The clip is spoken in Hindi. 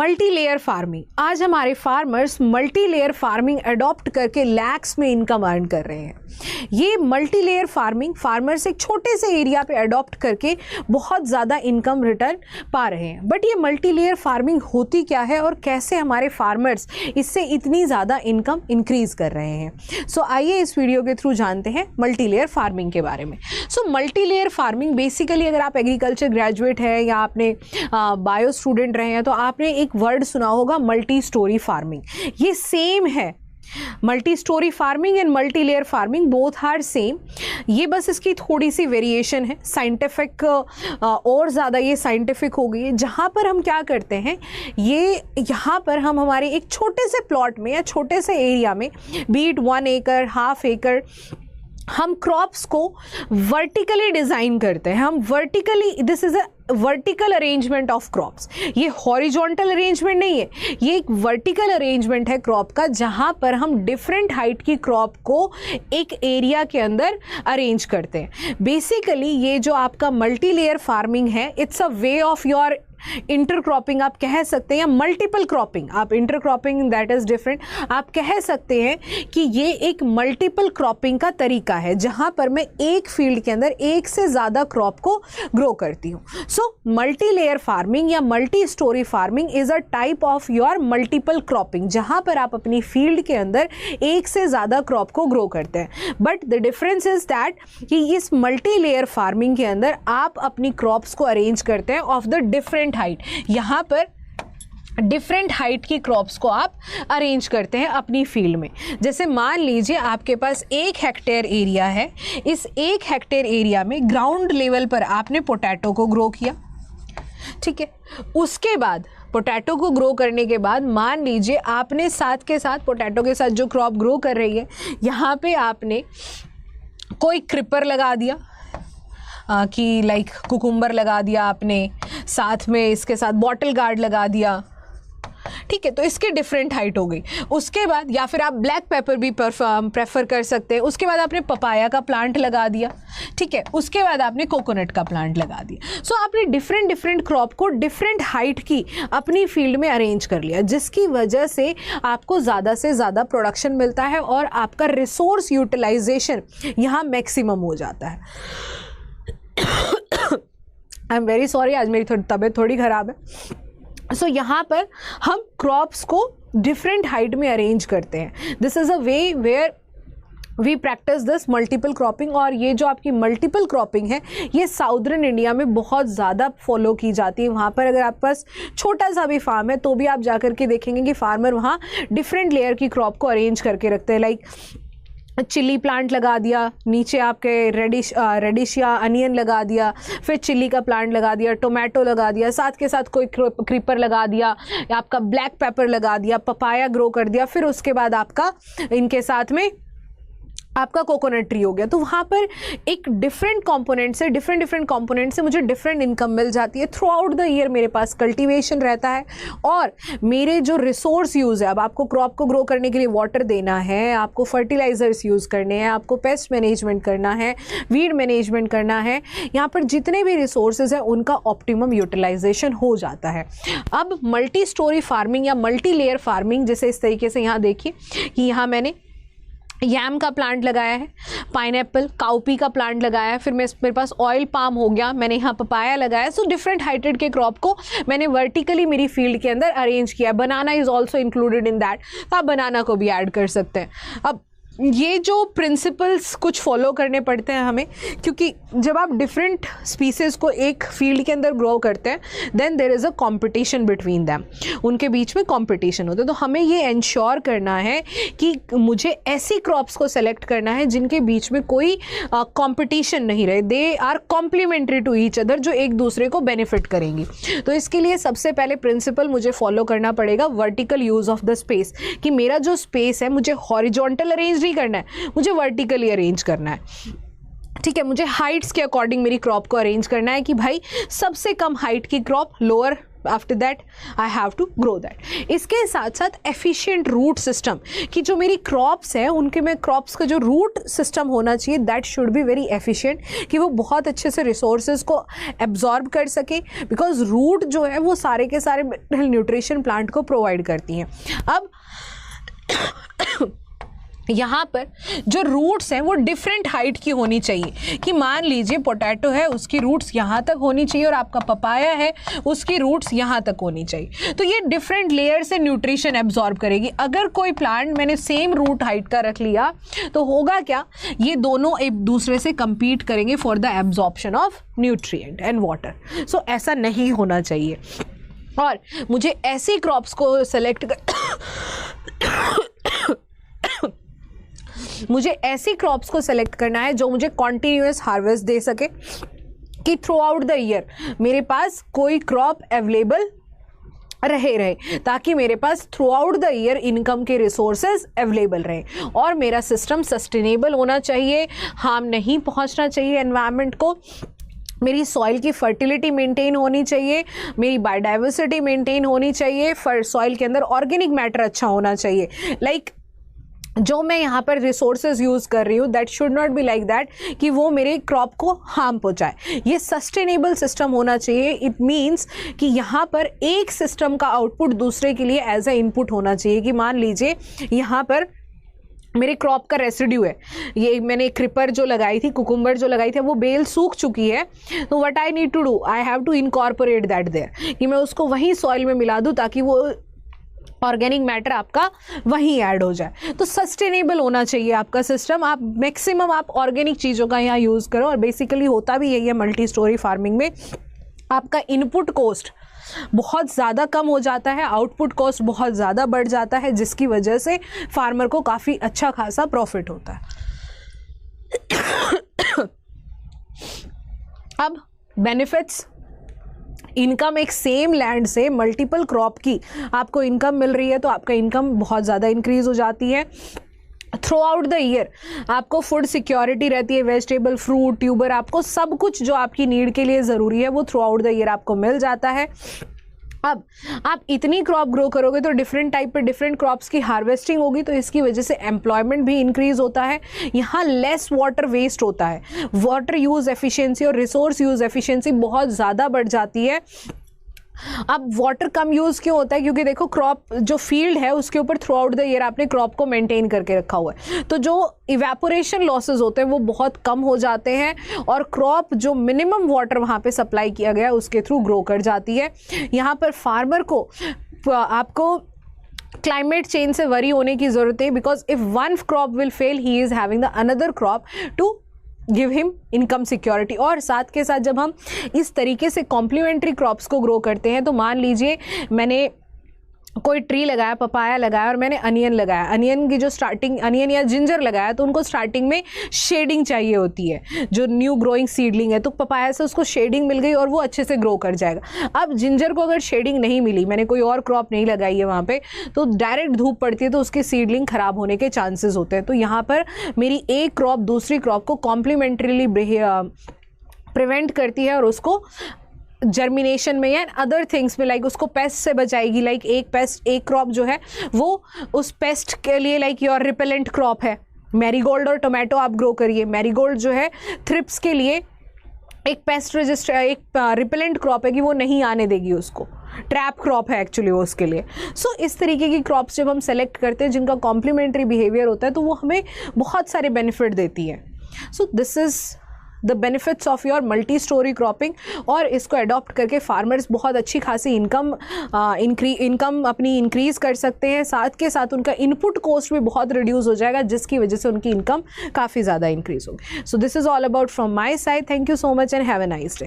Multi layer farming. आज हमारे farmers multi layer farming adopt करके लैक्स में इनकम अर्न कर रहे हैं। ये मल्टी लेयर फार्मिंग फार्मर्स एक छोटे से एरिया पे अडॉप्ट करके बहुत ज़्यादा इनकम रिटर्न पा रहे हैं। बट ये मल्टी लेयर फार्मिंग होती क्या है और कैसे हमारे फार्मर्स इससे इतनी ज़्यादा इनकम इंक्रीज कर रहे हैं। सो आइए इस वीडियो के थ्रू जानते हैं मल्टी लेयर फार्मिंग के बारे में। So multi layer farming basically, अगर आप एग्रीकल्चर ग्रेजुएट है या आपने बायो स्टूडेंट रहे हैं तो आपने एक वर्ड सुना होगा मल्टी स्टोरी फार्मिंग। ये सेम है, multi storey farming and multi layer farming both are same. ये बस इसकी थोड़ी सी वेरिएशन है, साइंटिफिक और ज़्यादा ये साइंटिफिक हो गई है। जहाँ पर हम क्या करते हैं, ये यहाँ पर हम हमारे एक छोटे से प्लॉट में या छोटे से एरिया में, बीट 1 एकड़, हाफ एकड़, हम क्रॉप्स को वर्टिकली डिज़ाइन करते हैं। हम vertically, this is a vertical arrangement of crops. ये हॉरिजॉन्टल अरेंजमेंट नहीं है, ये एक वर्टिकल अरेंजमेंट है क्रॉप का, जहां पर हम डिफरेंट हाइट की क्रॉप को एक एरिया के अंदर अरेंज करते हैं। बेसिकली ये जो आपका मल्टी लेयर फार्मिंग है, it's a way of your intercropping आप कह सकते हैं, या मल्टीपल क्रॉपिंग। आप इंटरक्रॉपिंग दैट इज डिफरेंट, आप कह सकते हैं कि ये एक मल्टीपल क्रॉपिंग का तरीका है जहां पर मैं एक फील्ड के अंदर एक से ज़्यादा क्रॉप को ग्रो करती हूँ। सो मल्टी लेयर फार्मिंग या multi storey farming is a type of your multiple cropping, जहां पर आप अपनी फील्ड के अंदर एक से ज़्यादा क्रॉप को ग्रो करते हैं। But the difference is that कि इस मल्टी लेयर फार्मिंग के अंदर आप अपनी क्रॉप्स को अरेंज करते हैं ऑफ द डिफरेंट हाइट। यहाँ पर डिफरेंट हाइट की क्रॉप्स को आप अरेंज करते हैं अपनी फील्ड में। जैसे मान लीजिए आपके पास 1 हेक्टेयर एरिया है, इस 1 हेक्टेयर एरिया में ग्राउंड लेवल पर आपने पोटैटो को ग्रो किया, ठीक है। उसके बाद पोटैटो को ग्रो करने के बाद मान लीजिए आपने साथ के साथ पोटैटो के साथ जो क्रॉप ग्रो कर रही है, यहाँ पे आपने कोई क्रिपर लगा दिया कि लाइक कुकुम्बर लगा दिया आपने, साथ में इसके साथ बॉटल गार्ड लगा दिया, ठीक है। तो इसकी डिफरेंट हाइट हो गई। उसके बाद या फिर आप ब्लैक पेपर भी प्रेफर कर सकते हैं। उसके बाद आपने पपाया का प्लांट लगा दिया, ठीक है। उसके बाद आपने कोकोनट का प्लांट लगा दिया। सो आपने डिफरेंट क्रॉप को डिफरेंट हाइट की अपनी फील्ड में अरेंज कर लिया, जिसकी वजह से आपको ज़्यादा से ज़्यादा प्रोडक्शन मिलता है और आपका रिसोर्स यूटिलाइजेशन यहाँ मैक्सिमम हो जाता है। आई एम वेरी सॉरी, आज मेरी तबीयत थोड़ी ख़राब है। सो यहाँ पर हम क्रॉप्स को डिफरेंट हाइट में अरेंज करते हैं। This is a way where we practise this multiple cropping. और ये जो आपकी मल्टीपल क्रॉपिंग है, ये साउदर्न इंडिया में बहुत ज़्यादा फॉलो की जाती है। वहाँ पर अगर आपके पास छोटा सा भी फार्म है तो भी आप जा कर के देखेंगे कि फार्मर वहाँ डिफरेंट लेयर की क्रॉप को अरेंज करके रखते हैं। लाइक चिली प्लांट लगा दिया, नीचे आपके रेडिश या अनियन लगा दिया, फिर चिली का प्लांट लगा दिया, टोमेटो लगा दिया, साथ के साथ कोई क्रीपर लगा दिया, आपका ब्लैक पेपर लगा दिया, पपाया ग्रो कर दिया, फिर उसके बाद आपका इनके साथ में आपका कोकोनट ट्री हो गया। तो वहाँ पर एक डिफरेंट कंपोनेंट से मुझे डिफरेंट इनकम मिल जाती है। थ्रू आउट द ईयर मेरे पास कल्टीवेशन रहता है और मेरे जो रिसोर्स यूज़ है, अब आपको क्रॉप को ग्रो करने के लिए वाटर देना है, आपको फर्टिलाइजर्स यूज़ करने हैं, आपको पेस्ट मैनेजमेंट करना है, वीड मैनेजमेंट करना है, यहाँ पर जितने भी रिसोर्सेज हैं उनका ऑप्टिमम यूटिलाइजेशन हो जाता है। अब मल्टी स्टोरी फार्मिंग या मल्टी लेयर फार्मिंग, जैसे इस तरीके से यहाँ देखिए कि यहाँ मैंने यैम का प्लांट लगाया है, पाइनएप्पल, काउपी का प्लांट लगाया है, फिर मेरे पास ऑयल पाम हो गया, मैंने यहाँ पपाया लगाया। सो डिफरेंट हाइटेड के क्रॉप को मैंने वर्टिकली मेरी फील्ड के अंदर अरेंज किया। Banana is also included in that, तो आप बनाना को भी ऐड कर सकते हैं। अब ये जो प्रिंसिपल्स कुछ फॉलो करने पड़ते हैं हमें, क्योंकि जब आप डिफरेंट स्पीसीज़ को एक फील्ड के अंदर ग्रो करते हैं, then there is a competition between them, उनके बीच में कंपटीशन होता है। तो हमें ये इंश्योर करना है कि मुझे ऐसी क्रॉप्स को सेलेक्ट करना है जिनके बीच में कोई कंपटीशन नहीं रहे, they are complementary to each other, जो एक दूसरे को बेनिफिट करेंगी। तो इसके लिए सबसे पहले प्रिंसिपल मुझे फॉलो करना पड़ेगा vertical use of the space, कि मेरा जो स्पेस है मुझे हॉरिजॉन्टल अरेंज नहीं करना है, मुझे वर्टिकली अरेंज करना है, ठीक है। मुझे हाइट्स के अकॉर्डिंग मेरी क्रॉप को अरेंज करना है कि भाई सबसे कम हाइट की crop lower after that I have to grow that. इसके साथ साथ एफिशिएंट रूट सिस्टम, कि जो मेरी क्रॉप्स है उनके में क्रॉप्स का जो रूट सिस्टम होना चाहिए that should be very efficient, कि वो बहुत अच्छे से रिसोर्सेज को एब्जॉर्ब कर सके, बिकॉज रूट जो है वो सारे के सारे न्यूट्रिशन प्लांट को प्रोवाइड करती हैं। अब यहाँ पर जो रूट्स हैं वो डिफरेंट हाइट की होनी चाहिए, कि मान लीजिए पोटैटो है उसकी रूट्स यहाँ तक होनी चाहिए और आपका पपाया है उसकी रूट्स यहाँ तक होनी चाहिए, तो ये डिफरेंट लेयर से न्यूट्रिशन एब्जॉर्ब करेगी। अगर कोई प्लांट मैंने सेम रूट हाइट का रख लिया तो होगा क्या, ये दोनों एक दूसरे से compete करेंगे for the absorption of nutrient and water. So ऐसा नहीं होना चाहिए, और मुझे ऐसी क्रॉप्स को सेलेक्ट मुझे ऐसी क्रॉप्स को सेलेक्ट करना है जो मुझे कॉन्टिन्यूअस हार्वेस्ट दे सके, कि थ्रू आउट द ईयर मेरे पास कोई क्रॉप अवेलेबल रहे, ताकि मेरे pass through out the year income के रिसोर्सेज अवेलेबल रहें, और मेरा सिस्टम सस्टेनेबल होना चाहिए, हार्म नहीं पहुंचना चाहिए एनवायरनमेंट को, मेरी सॉइल की फर्टिलिटी मेंटेन होनी चाहिए, मेरी बायोडाइवर्सिटी मेंटेन होनी चाहिए, सॉइल के अंदर ऑर्गेनिक मैटर अच्छा होना चाहिए। जो मैं यहाँ पर रिसोर्सेज यूज़ कर रही हूँ that should not be like that कि वो मेरे क्रॉप को हार्म पहुँचाए। ये सस्टेनेबल सिस्टम होना चाहिए। इट मीन्स कि यहाँ पर एक सिस्टम का आउटपुट दूसरे के लिए एज ए इनपुट होना चाहिए, कि मान लीजिए यहाँ पर मेरे क्रॉप का रेसिड्यू है, ये मैंने क्रिपर जो लगाई थी, कुकुम्बर जो लगाई थी, वो बेल सूख चुकी है, तो what I need to do, I have to incorporate that there, कि मैं उसको वहीं सॉइल में मिला दूँ ताकि वो ऑर्गेनिक मैटर आपका वहीं ऐड हो जाए। तो सस्टेनेबल होना चाहिए आपका सिस्टम। आप मैक्सिमम आप ऑर्गेनिक चीज़ों का यहाँ यूज़ करो, और बेसिकली होता भी यही है मल्टी स्टोरी फार्मिंग में, आपका इनपुट कॉस्ट बहुत ज़्यादा कम हो जाता है, आउटपुट कॉस्ट बहुत ज़्यादा बढ़ जाता है, जिसकी वजह से फार्मर को काफ़ी अच्छा खासा प्रॉफिट होता है। अब बेनिफिट्स, इनकम, एक सेम लैंड से मल्टीपल क्रॉप की आपको इनकम मिल रही है, तो आपका इनकम बहुत ज़्यादा इंक्रीज हो जाती है। थ्रू आउट द ईयर आपको फूड सिक्योरिटी रहती है, वेजिटेबल, फ्रूट, ट्यूबर, आपको सब कुछ जो आपकी नीड के लिए ज़रूरी है वो थ्रू आउट द ईयर आपको मिल जाता है। अब आप इतनी क्रॉप ग्रो करोगे तो डिफरेंट टाइप पे डिफरेंट क्रॉप्स की हार्वेस्टिंग होगी, तो इसकी वजह से एम्प्लॉयमेंट भी इंक्रीज होता है। यहाँ लेस वाटर वेस्ट होता है, वाटर यूज़ एफिशिएंसी और रिसोर्स यूज़ एफिशिएंसी बहुत ज़्यादा बढ़ जाती है। अब वाटर कम यूज़ क्यों होता है, क्योंकि देखो क्रॉप जो फील्ड है उसके ऊपर थ्रू आउट द ईयर आपने क्रॉप को मेंटेन करके रखा हुआ है, तो जो इवेपोरेशन लॉसेस होते हैं वो बहुत कम हो जाते हैं, और क्रॉप जो मिनिमम वाटर वहाँ पे सप्लाई किया गया उसके थ्रू ग्रो कर जाती है। यहाँ पर फार्मर को आपको क्लाइमेट चेंज से वरी होने की ज़रूरत है, because if one crop will fail he is having the another crop to give him income security. और साथ के साथ जब हम इस तरीके से कॉम्प्लीमेंट्री क्रॉप्स को ग्रो करते हैं, तो मान लीजिए मैंने कोई ट्री लगाया, पपाया लगाया, और मैंने अनियन लगाया, अनियन की जो स्टार्टिंग, अनियन या जिंजर लगाया, तो उनको स्टार्टिंग में शेडिंग चाहिए होती है, जो न्यू ग्रोइंग सीडलिंग है, तो पपाया से उसको शेडिंग मिल गई और वो अच्छे से ग्रो कर जाएगा। अब जिंजर को अगर शेडिंग नहीं मिली, मैंने कोई और क्रॉप नहीं लगाई है वहाँ पे, तो डायरेक्ट धूप पड़ती है तो उसकी सीडलिंग खराब होने के चांसेस होते हैं। तो यहाँ पर मेरी एक क्रॉप दूसरी क्रॉप को कॉम्प्लीमेंट्रीली प्रिवेंट करती है, और उसको जर्मिनेशन में या अदर थिंग्स में लाइक उसको पेस्ट से बचाएगी। लाइक एक क्रॉप जो है वो उस पेस्ट के लिए लाइक योर रिपेलेंट क्रॉप है। मैरीगोल्ड और टोमेटो आप ग्रो करिए, मैरीगोल्ड जो है थ्रिप्स के लिए एक पेस्ट रजिस्टर, एक रिपेलेंट क्रॉप है कि वो नहीं आने देगी उसको, ट्रैप क्रॉप है एक्चुअली वो उसके लिए। सो इस तरीके की क्रॉप्स जब हम सेलेक्ट करते हैं जिनका कॉम्प्लीमेंट्री बिहेवियर होता है, तो वो हमें बहुत सारे बेनिफिट देती है। So this is the benefits of your multi storey cropping, और इसको अडॉप्ट करके फार्मर्स बहुत अच्छी खासी इनकम अपनी इंक्रीज़ कर सकते हैं। साथ के साथ उनका इनपुट कॉस्ट भी बहुत रिड्यूस हो जाएगा, जिसकी वजह से उनकी इनकम काफ़ी ज़्यादा इंक्रीज़ होगी। So this is all about from my side. Thank you so much and have a nice day.